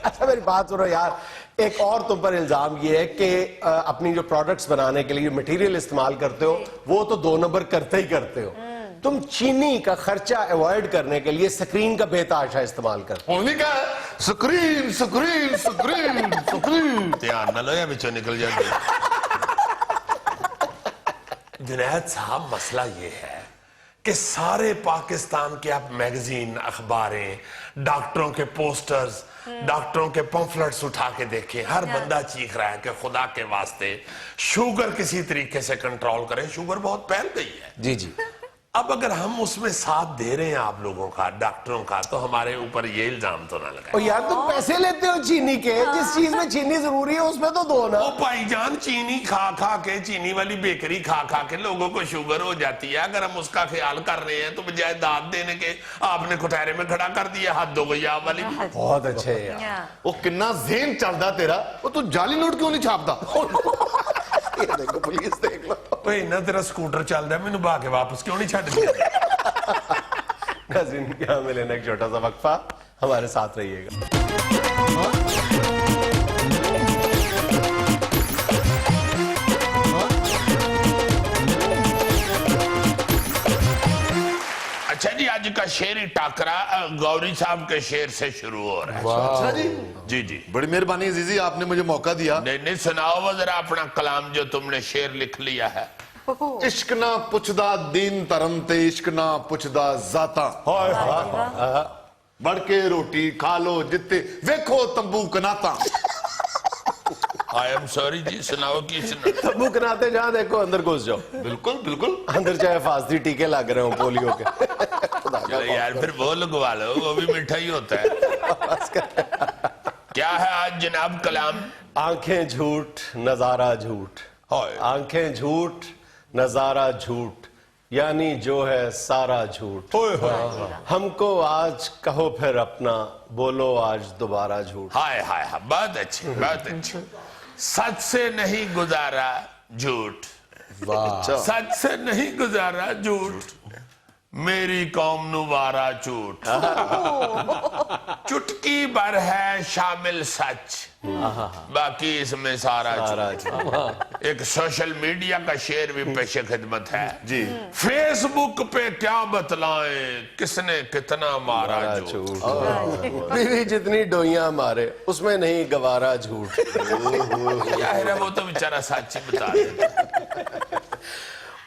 اچھا میری بات سنو یار, ایک اور تم پر الزام یہ ہے کہ اپنی جو پروڈکٹس بنانے کے لیے مٹیریل استعمال کرتے ہو وہ تو 2 نمبر کرتے ہی کرتے ہو. تم چینی کا خرچہ ایوائڈ کرنے کے لیے سکرین کا بے تحاشا استعمال کرتے ہونی کیا ہے سکرین سکرین سکرین سکرین. دھیان نہ لو یا بچوں نکل جائے. جنید صاحب مسئلہ یہ ہے کہ سارے پاکستان کے آپ میگزین, اخباریں, ڈاکٹروں کے پوسٹرز, ڈاکٹروں کے پمفلٹس اٹھا کے دیکھیں, ہر بندہ چیخ رہا ہے کہ خدا کے واسطے شوگر کسی طریقے سے کنٹرول کریں, شوگر بہت پھیل گئی ہے. جی جی. اب اگر ہم اس میں ساتھ دے رہے ہیں آپ لوگوں کا, ڈاکٹروں کا, تو ہمارے اوپر یہ الزام تو نہ لگائیں. اور یار تم پیسے لیتے ہو چینی کے, جس چیز میں چینی ضروری ہے اس میں تو دو نا. وہ بھائی جان چینی کھا کھا کے, چینی والی بیکری کھا کھا کے لوگوں کو شوگر ہو جاتی ہے. اگر ہم اس کا خیال کر رہے ہیں تو بجائے داد دینے کے آپ نے کٹہرے میں کھڑا کر دیا, حد ہو گئی آپ والی. بہت اچھے یار. وہ کنا ذہن چلدا تیرا, وہ تو جعلی نوٹ کیوں نہیں چھاپتا؟ یہ دیکھو پولیس دیکھ لو. بھئی نہ تیرا سکوٹر چل رہا ہے, مینوں با کے واپس کیوں نہیں چھڈ دیا؟ ناظرین یہاں میں لینا ایک چھوٹا سا وقفہ, ہمارے ساتھ رہیے گا. اچھا جی, آج کا شعری ٹاکرا گوری صاحب کے شعر سے شروع ہو رہا ہے. اچھا جی, جی جی, بڑی مہربانی عزیزی, آپ نے مجھے موقع دیا. نہیں سناؤ وہ ذرا اپنا کلام جو تم نے شعر لکھ لیا ہے. عشق نہ پچھدا دین ترم تے عشق نہ پچھدا ذاتاں, بڑھ کے روٹی کھا لو جتے ویکھو تمبو کناتاں. آئی ایم سوری جی, سناؤ کی سنا. تمبو کناتے جہاں دیکھو اندر گھس جاؤ. بالکل بالکل, اندر چاہے حفاظتی ٹیکے لگ رہے ہوں پولیو کے. یار پھر وہ لگوا لو, وہ بھی میٹھا ہی ہوتا ہے. کیا ہے آج جناب کلام؟ آنکھیں جھوٹ نظارہ جھوٹ, آنکھیں جھوٹ نظارہ جھوٹ, یعنی جو ہے سارا جھوٹ. ہم کو آج کہو پھر اپنا, بولو آج دوبارہ جھوٹ. ہائے ہائے ہائے, بہت اچھی بہت اچھی. سچ سے نہیں گزارا جھوٹ, سچ سے نہیں گزارا جھوٹ, मेरी कौम नु वारा झूठ, चुटकी भर है शामिल सच, बाकी इसमें सारा झूठ। एक सोशल मीडिया का शेर भी पेश खिदमत है जी। फेसबुक पे क्या बतलाएं किसने कितना मारा झूठ। बीवी जितनी डोइयां मारे उसमें नहीं गवारा झूठ। जाहिर है वो तो बेचारा सच ही बता रहे।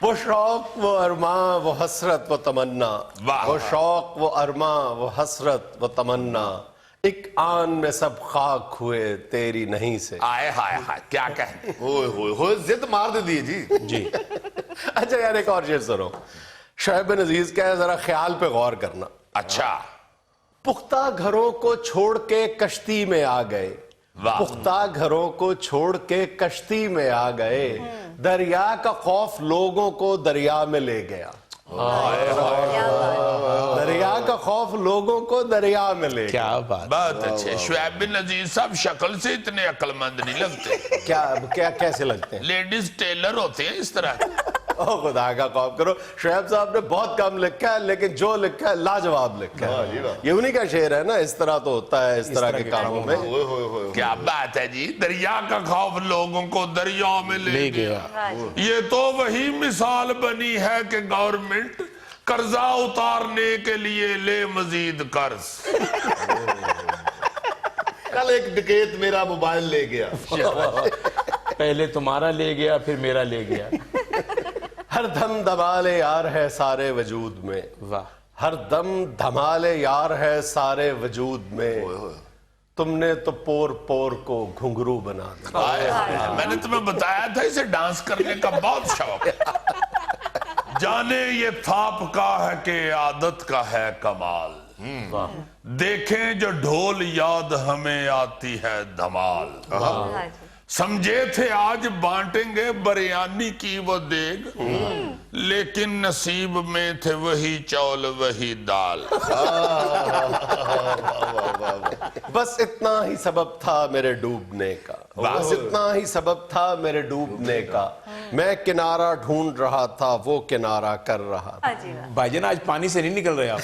वो शौक वो अरमा वो हसरत वो तमन्ना, वाह। वो शौक वो अरमा वो हसरत वो तमन्ना, एक आन में सब खाक हुए तेरी नहीं से। आए हाय हाय क्या कहें। होए जिद मार दे दी जी। जी। अच्छा यार एक और शेर सुनो, शोएब बिन अजीज का है, जरा ख्याल पे गौर करना। अच्छा पुख्ता घरों को छोड़ के कश्ती में आ गए, वाह। पुख्ता घरों को छोड़ के कश्ती में आ गए, दरिया का खौफ लोगों को दरिया में ले गया। दरिया का खौफ लोगों को दरिया में ले गया। क्या बात। बहुत अच्छे। शुएब बिन अजीज साहब शक्ल से इतने अक्लमंद नहीं लगते। क्या क्या कैसे लगते हैं? लेडीज टेलर होते हैं इस तरह के। ओ खुदा का खौफ करो, शुएब साहब ने बहुत कम लिखा है लेकिन जो लिखा है लाजवाब लिखा है। ये उन्हीं का शेर है ना, इस तरह तो होता है इस तरह के कामों में। क्या बात है जी, दरिया का खौफ लोगों को दरिया में ले गया। ये तो वही मिसाल बनी है कि गवर्नमेंट कर्जा उतारने के लिए ले मजीद कर्ज। कल एक डकैत मेरा मोबाइल ले गया। पहले तुम्हारा ले गया फिर मेरा ले गया। हर दम धमाले यार है सारे वजूद में, वाह। हर दम धमाले यार है सारे वजूद में, तुमने तो पोर पोर को घुंघरू बना दिया। हाय हाय हाय। मैंने तुम्हें बताया था इसे डांस करने का बहुत शौक है। जाने ये थाप का है कि आदत का है कमाल, देखें जो ढोल याद हमें आती है धमाल। समझे थे आज बांटेंगे बिरयानी की वो देग, लेकिन नसीब में थे वही चौल वही दाल। बस इतना ही सबब था मेरे डूबने का, बस इतना ही सबब था मेरे डूबने का, मैं किनारा ढूंढ रहा था वो किनारा कर रहा था। भाईजान आज पानी से नहीं निकल रहे आप।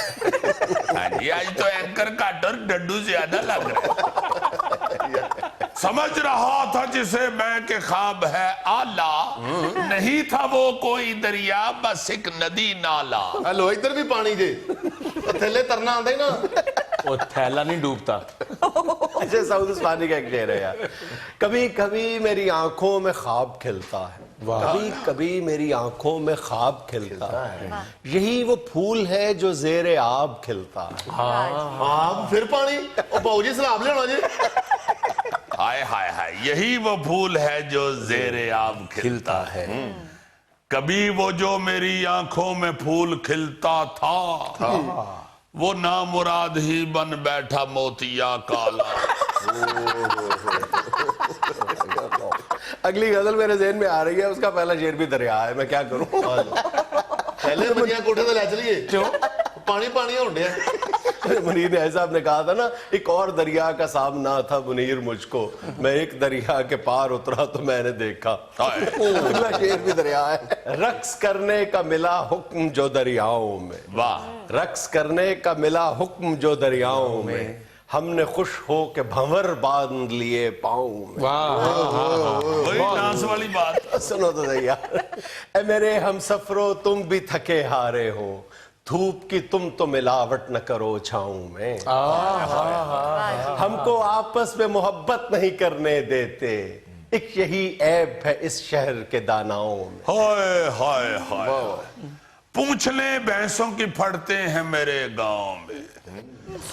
हाँ जी, आज तो एंकर काट और डड्डू ज्यादा लग रहा है। समझ रहा था जिसे मैं के ख्वाब है आला, नहीं था वो कोई दरिया बस एक नदी नाला। हेलो इधर भी पानी जे थैले तरना आंदा ही ना। वो थैला नहीं डूबता। अच्छा साउथ उस्मानी का एक शेर है यार, कभी कभी मेरी आंखों में ख्वाब खिलता है, कभी कभी मेरी आंखों में ख्वाब खिलता है, यही वो फूल है जो जेरे आब खिलता है। आप फिर पानी ओ बाऊजी सलाम लेना जी। हाय हाय हाय, यही वो फूल है जो जेरे आब खिलता है। कभी वो जो मेरी आंखों में फूल खिलता था, वो नामुराद ही बन बैठा मोतिया काला। अगली गजल मेरे ज़हन में आ रही है, उसका पहला शेर भी दरिया है, मैं क्या करूं। पहले बनिया कोठे ते ले चलिए। क्यों? पानी पानी होने डया। मुनीर ने साहब ने कहा था ना, एक और दरिया का सामना था मुनीर मुझको, मैं एक दरिया के पार उतरा तो मैंने देखा। अगला शेर भी दरिया है, रक्स करने का मिला हुक्म जो दरियाओं में, वाह। रक्स करने का मिला हुक्म जो दरियाओं में, हमने खुश हो के भंवर बांध लिए पाँव में। वही डांस वाली बात। सुनो तो सही यार, ए मेरे हम सफरो तुम भी थके हारे हो, धूप की तुम तो मिलावट न करो छाऊं में, हमको आपस में मोहब्बत नहीं करने देते, एक यही ऐब है इस शहर के दानाओं में। हाय हाय हाय, पूछ ले भैंसों की फटते हैं मेरे गांव में,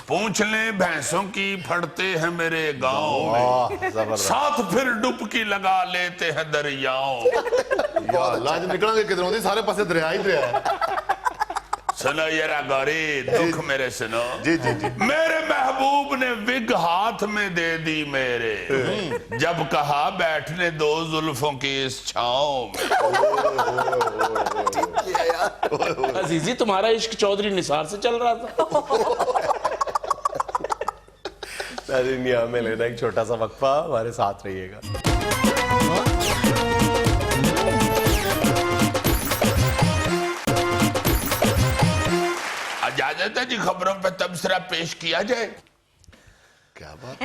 पूछ ले भैंसों की फटते हैं मेरे गांव में, साथ फिर डुबकी लगा लेते हैं दरियाओं। लाज निकलेंगे किधरों दी, सारे पासे दरिया ही दरिया है। सुनो जरा गौरी, दुख मेरे सुनो। जी जी जी। मेरे महबूब ने विग हाथ में दे दी मेरे, जब कहा बैठने दो जुल्फों की इस छांव में। अजीजी तुम्हारा इश्क चौधरी निसार से चल रहा था। में लेना एक छोटा सा वक्फा, हमारे साथ रहिएगा। ہے جی خبروں پہ تبصرہ پیش کیا جائے. کیا بات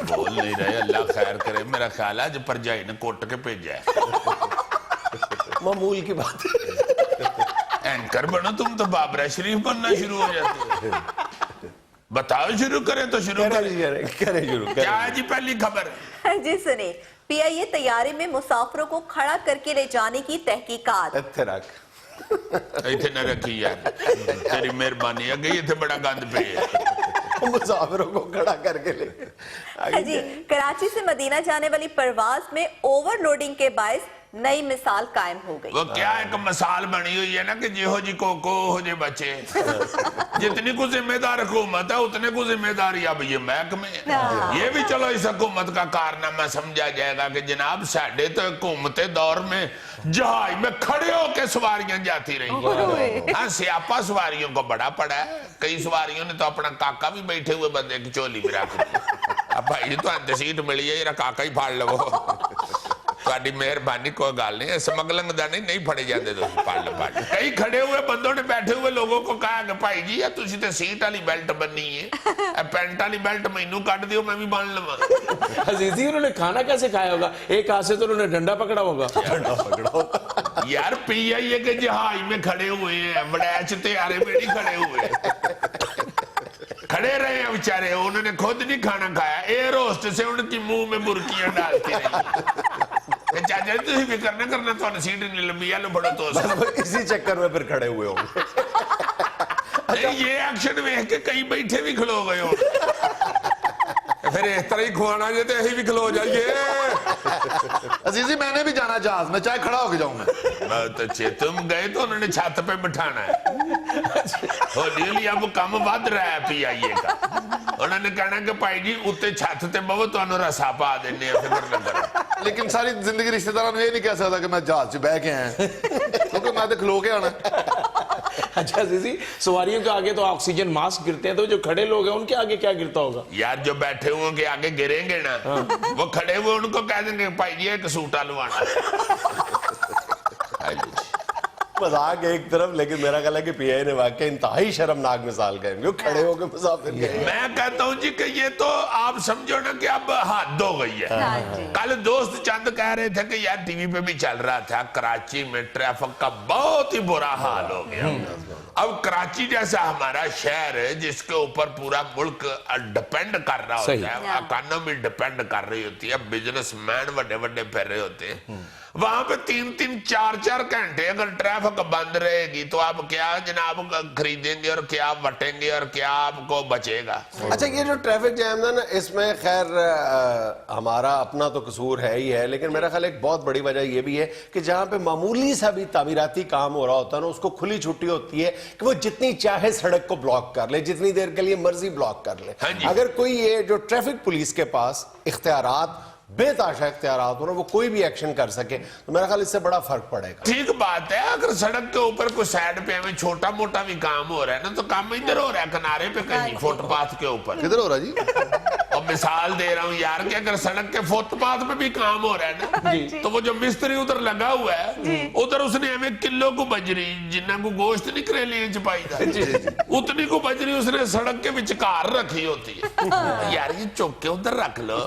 بول نہیں رہے, اللہ خیر کرے. میرا خیال ہے جب پرجائی نے کوٹ کے بھیجا ہے. معمول کی بات ہے. اینکر بنو تم تو بابرہ شریف بننا شروع ہو جاتے ہیں. بتاؤ شروع کریں تو شروع کریں. کریں شروع کیا ہے جی پہلی خبر؟ جی سنیں, پی آئی اے طیارے میں مسافروں کو کھڑا کر کے لے جانے کی تحقیقات. اتھے رکھ ایتھے نہ رکھی یار, تیری مہربانی ہے گئی ایتھے بڑا گند پہ ہے. مسافروں کو کھڑا کر کے لے. جی, کراچی سے مدینہ جانے والی پرواز میں اوور لوڈنگ کے باعث نئی مثال قائم ہو گئی. وہ کیا ایک مثال بنی ہوئی ہے نا کہ جی ہو جی کو ہو جی بچے. جتنی کو ذمہ دار حکومت ہے اتنے کو ذمہ داری اب یہ محکمے. یہ بھی چلو اس حکومت کا کارنامہ سمجھا جائے گا کہ جناب ساڈے تو حکومت دور میں جہاز میں کھڑے ہو کے سواریاں جاتی رہی. ہاں سیاپا سواریوں کو بڑا پڑا ہے. کئی سواریوں نے تو اپنا کاکا بھی بیٹھے ہوئے بندے کی چولی میں رکھ دی. اب بھائی تو اندر سیٹ ملی ہے, یہ کاکا ہی پھاڑ لو. تھوڑی مہربانی کوئی گل نہیں, سمگلنگ دا نہیں پھڑے جاندے تو پڑھ لو. کئی کھڑے ہوئے بندوں نے بیٹھے ہوئے لوگوں کو کہا کہ بھائی جی تسی تے سیٹ والی بیلٹ بننی ہے, پینٹ والی بیلٹ مینوں کٹ دیو میں بھی بن لواں. عزیزی انہوں نے کھانا کیسے کھایا ہوگا؟ ایک ہاتھ سے تو انہوں نے ڈنڈا پکڑا ہوگا. یار پی آئی اے کے جہاز میں کھڑے ہوئے ہیں, بڑیچ طیارے میں نہیں کھڑے ہوئے, کھڑے رہے ہیں بیچارے. انہوں نے خود نہیں کھانا کھایا, ایئر ہوسٹ سے ان کی منہ میں برکیاں ڈالتی رہی. چاچا جی تسی فکر نہ کرنا, تو سیٹ نہیں لمبی ہے, لو بڑو تو اسی چکر میں پھر کھڑے ہوئے ہوں. یہ ایکشن میں ہے کہ کئی بیٹھے بھی کھلو گئے ہوں. پھر اس طرح ہی کھوانا جائے تو یہی بھی کھلو جائیے. عزیزی میں نے بھی جانا جہاز میں, چاہے کھڑا ہو کے جاؤں میں. بہت اچھے, تم گئے تو انہوں نے چھت پہ بٹھانا ہے. ہولی ہولی اب کم ود رہا ہے پی آئی اے کا. انہوں نے کہنا کہ بھائی جی اتنے چھت تے بہو تو انہوں رسا پا دینے ہیں, فکر نہ کرو. لیکن ساری زندگی رشتہ داروں نے یہ نہیں کہہ سکتا کہ میں جہاز سے بہ کے آیا, کیونکہ میں تو کھلو کے آنا. اچھا عزیزی, سواریوں کے آگے تو آکسیجن ماسک گرتے ہیں, تو جو کھڑے لوگ ہیں ان کے آگے کیا گرتا ہوگا؟ یار جو بیٹھے ہوئے کے آگے گریں گے نا, وہ کھڑے ہوئے ان کو کہہ دیں گے بھائی جی ایک سوٹا لوانا. مذاق ایک طرف, لیکن میرا خیال ہے کہ پی آئی نے واقعی انتہائی شرمناک مثال کہیں گے, کھڑے ہو کے مسافر گئے. میں کہتا ہوں جی کہ یہ تو آپ سمجھو نا کہ اب حد ہو گئی ہے. کل دوست چند کہہ رہے تھے کہ یار ٹی وی پہ بھی چل رہا تھا, کراچی میں ٹریفک کا بہت ہی برا حال ہو گیا. اب کراچی جیسا ہمارا شہر ہے جس کے اوپر پورا ملک ڈپینڈ کر رہا ہوتا ہے, اکانومی ڈپینڈ کر رہی ہوتی ہے, بزنس مین وڈے وڈے پھر رہے ہوتے ہیں, وہاں پہ 3-3 4-4 گھنٹے اگر ٹریفک بند رہے گی تو آپ کیا جناب خریدیں گے اور کیا وٹیں گے اور کیا آپ کو بچے گا. اچھا یہ جو ٹریفک جام نا, اس میں خیر ہمارا اپنا تو قصور ہے ہی ہے, لیکن میرا خیال ایک بہت بڑی وجہ یہ بھی ہے کہ جہاں پہ معمولی سا بھی تعمیراتی کام ہو رہا ہوتا ہے نا, اس کو کھلی چھٹی ہوتی ہے کہ وہ جتنی چاہے سڑک کو بلاک کر لے, جتنی دیر کے لیے مرضی بلاک کر لے. اگر کوئی یہ جو ٹریفک پولیس کے پاس اختیارات, بے تاشا اختیارات ہو نا, وہ کوئی بھی ایکشن کر سکے, تو میرا خیال اس سے بڑا فرق پڑے گا. ٹھیک بات ہے, اگر سڑک کے اوپر کوئی سائڈ پہ ہمیں چھوٹا موٹا بھی کام ہو رہا ہے نا, تو کام ادھر ہو رہا ہے کنارے پہ کہیں فٹ پاتھ کے اوپر. کدھر ہو رہا جی؟ اور مثال دے رہا ہوں یار کہ اگر سڑک کے فٹ پاتھ پہ بھی کام ہو رہا ہے نا, تو وہ جو مستری ادھر لگا ہوا ہے, ادھر اس نے ہمیں کلو کو بجری, جنہ کو گوشت نہیں کریلی چھپائی تھا, اتنی کو بجری اس نے سڑک کے وچکار رکھی ہوتی ہے. یار یہ چوک کے ادھر رکھ لو,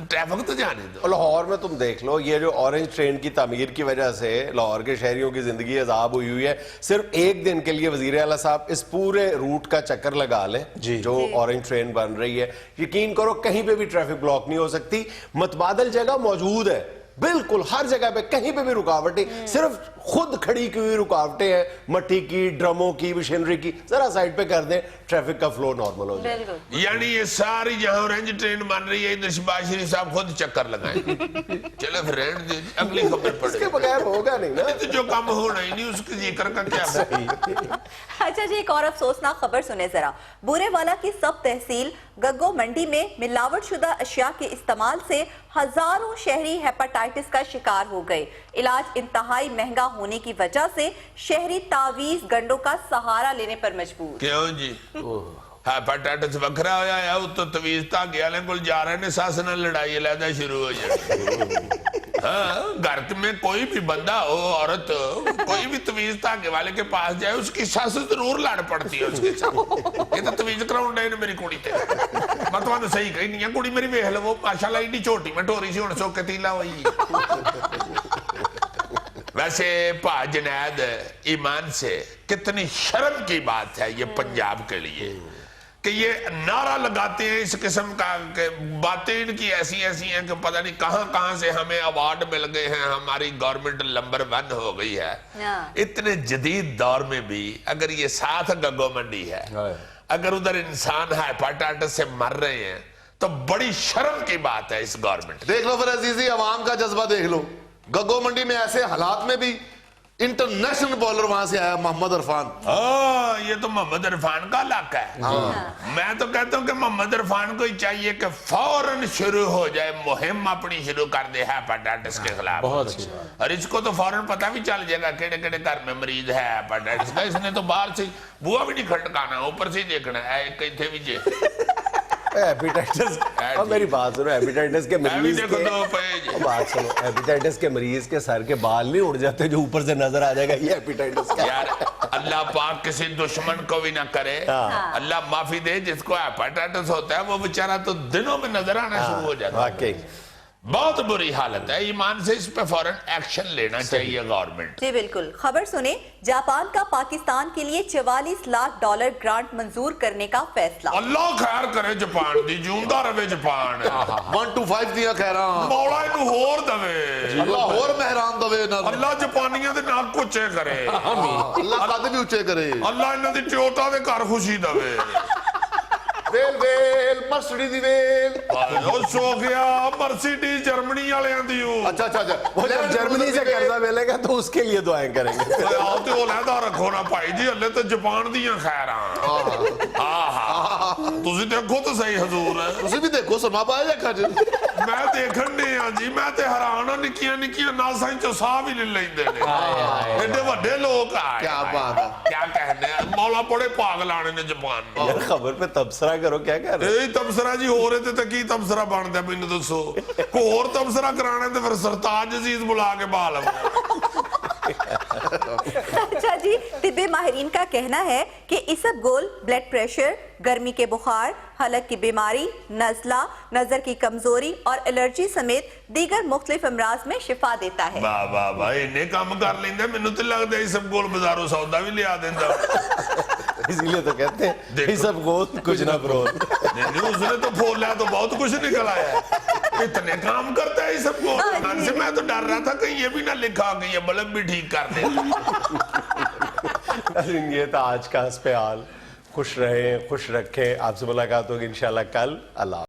ٹریفک تو جانے دو. لاہور میں تم دیکھ لو, یہ جو اورنج ٹرین کی تعمیر کی وجہ سے لاہور کے شہریوں کی زندگی عذاب ہوئی ہے. صرف ایک دن کے لیے وزیر اعلیٰ صاحب اس پورے روٹ کا چکر لگا لیں جو اورنج ٹرین بن رہی ہے, یقین کرو کہیں پہ بھی ٹریفک بلاک نہیں ہو سکتی. متبادل جگہ موجود ہے, بالکل ہر جگہ پہ کہیں پہ بھی رکاوٹیں, صرف خود کھڑی کی ہوئی رکاوٹیں ہیں, مٹی کی, ڈرموں کی, مشینری کی, ذرا سائڈ پہ کر دیں, ٹریفک کا فلو نارمل ہو جائے. یعنی یہ ساری جہاں اورنج ٹرین بن رہی ہے, ادھر شہباز شریف صاحب خود چکر لگائیں. چلو پھر رہنے دیں, اگلی خبر پڑھیں. اس کے بغیر ہوگا نہیں نا, تو جو کام ہونا ہی نہیں اس کے ذکر کا کیا ہے. اچھا جی, ایک اور افسوسناک خبر سنیں ذرا. بورے والا کی سب تحصیل گگو منڈی میں ملاوٹ شدہ اشیاء کے استعمال سے ہزاروں شہری ہیپاٹائٹس کا شکار ہو گئے. علاج انتہائی مہنگا ہونے کی وجہ سے شہری تعویذ گنڈوں کا سہارا لینے پر مجبور. کیوں جی؟ ہیپاٹائٹس وکھرا ہویا ہے, وہ تو تویز تھا گیا لیں کل جا رہے نے ساس نہ لڑائی علیحدہ شروع ہو جائے. हाँ, घर में कोई भी बंदा हो, औरत हो, कोई भी तवीज धागे वाले के पास जाए, उसकी सस जरूर लड़ पड़ती है उसके साथ। ये तो तवीज कराउन डे ने मेरी कुड़ी ते। मैं तुम्हें सही कही नहीं है, कुड़ी मेरी वेख लवो, माशाल्लाह इतनी छोटी मैं टोरी सी हुण सो के तीला हुई। वैसे भा जुनैद, ईमान से कितनी शर्म की बात है ये पंजाब के लिए कि ये नारा लगाते हैं इस किस्म का, कि बातें इनकी ऐसी ऐसी हैं कि पता नहीं कहां कहां से हमें अवार्ड मिल गए हैं, हमारी गवर्नमेंट नंबर 1 हो गई है। इतने जदीद दौर में भी अगर ये साथ गग्गो मंडी है, अगर उधर इंसान हेपेटाइटिस से मर रहे हैं, तो बड़ी शर्म की बात है इस गवर्नमेंट। देख लो फिर अजीजी, अवाम का जज्बा देख लो। गग्गो मंडी में ऐसे हालात में भी इंटरनेशनल बॉलर वहां से आया, मोहम्मद इरफान। ये तो मोहम्मद इरफान का इलाका है। मैं तो कहता हूँ कि मोहम्मद इरफान को ही चाहिए कि फौरन शुरू हो जाए मुहिम, अपनी शुरू कर दे हेपेटाइटिस के खिलाफ। और इसको तो फौरन पता भी चल जाएगा केड़े केड़े घर में मरीज है हेपेटाइटिस का। इसने तो बाहर से बुआ भी नहीं खटकाना, ऊपर से ही देखना है कहीं भी जे हेपेटाइटिस। अब मेरी बात सुनो, हेपेटाइटिस के मरीज के बात सुनो, हेपेटाइटिस के मरीज के सर के बाल नहीं उड़ जाते जो ऊपर से नजर आ जाएगा ये हेपेटाइटिस का। यार अल्लाह पाक किसी दुश्मन को भी ना करे, अल्लाह माफी दे। जिसको हेपेटाइटिस होता है वो बेचारा तो दिनों में नजर आना शुरू हो जाता है। वाकई बहुत बुरी हालत है। ईमान से इस पे फौरन एक्शन लेना चाहिए गवर्नमेंट। जी बिल्कुल। खबर सुने, जापान का पाकिस्तान के लिए $44 लाख ग्रांट मंजूर करने का फैसला। अल्लाह खैर करे जापान दी, जूंदा रवे जापान। 1 to 5 दिया खैरा, मौला इनू होर दवे, अल्लाह होर मेहरान दवे ना, अल्लाह जापानियां दे नाक कुचे करे, अल्लाह कद भी उच्चे करे, अल्लाह इन्हां दी टोटा दे घर खुशी दवे। वेल वेल मर्सिडी दी वेल। ओ सो गया मर्सिडीज जर्मनी वालियां दी। अच्छा अच्छा अच्छा, वो जब जर्मनी से कर्जा मिलेगा तो उसके लिए दुआएं करेंगे। आओ ते ओ लहदा रखो ना भाई जी, हले तो जापान दियां खैरां। ਤੁਸੀਂ ਦੇਖੋ ਤਾਂ ਸਹੀ ਹਜ਼ੂਰ। ਤੁਸੀਂ ਵੀ ਦੇਖੋ, ਸੁਣਵਾ ਪਾਇਆ ਜਾਂ ਖੱਜ? ਮੈਂ ਦੇਖਣ ਨੇ ਆ ਜੀ, ਮੈਂ ਤੇ ਹੈਰਾਨ ਆ, ਨਿੱਕੀਆਂ ਨਿੱਕੀਆਂ ਨਾਸਾਂ ਚੋਂ ਸਾਹ ਵੀ ਲੈ ਲੈਂਦੇ ਨੇ, ਐਡੇ ਵੱਡੇ ਲੋਕ ਆ। क्या बात है। क्या कहने हैं, मौला बड़े पागल आने ने जापान में। यार खबर पे तबसरा करो, क्या कर रहे हो? ਇਹ ਤਬਸਰਾ ਜੀ ਹੋ ਰਹੇ ਤੇ ਕੀ ਤਬਸਰਾ ਬਣਦਾ ਮੈਨੂੰ ਦੱਸੋ। ਕੋਈ ਹੋਰ ਤਬਸਰਾ ਕਰਾਣੇ ਤੇ ਫਿਰ ਸਰਤਾਜ ਅਜ਼ੀਜ਼ बुला के बहा लवो। अच्छा जी, तिब्बी माहिरीन का कहना है कि इसबगोल ब्लड प्रेशर, गर्मी के बुखार, हलक की बीमारी, नज़ला, नजर की कमजोरी और एलर्जी समेत दीगर मुख्तलिफ अमराज में शिफा देता है। वाह वाह वाह, इन्ने काम कर लेंदे, मैनू तो लगदा इसबगोल बाजारों सौदा भी लिया देंदा। इसलिए तो कहते हैं देखो। इसबगोल कुछ ना फरोल। नहीं, उसने तो फोला तो बहुत कुछ निकल आया। इतने काम करता है इसबगोल से, मैं तो डर रहा था कहीं ये भी ना लिखा कि ये बल्ब भी ठीक कर दे। ये था आज का हस्पे हाल। खुश रहें, खुश रखें। आपसे मुलाकात होगी इंशाल्लाह कल। अल्लाह।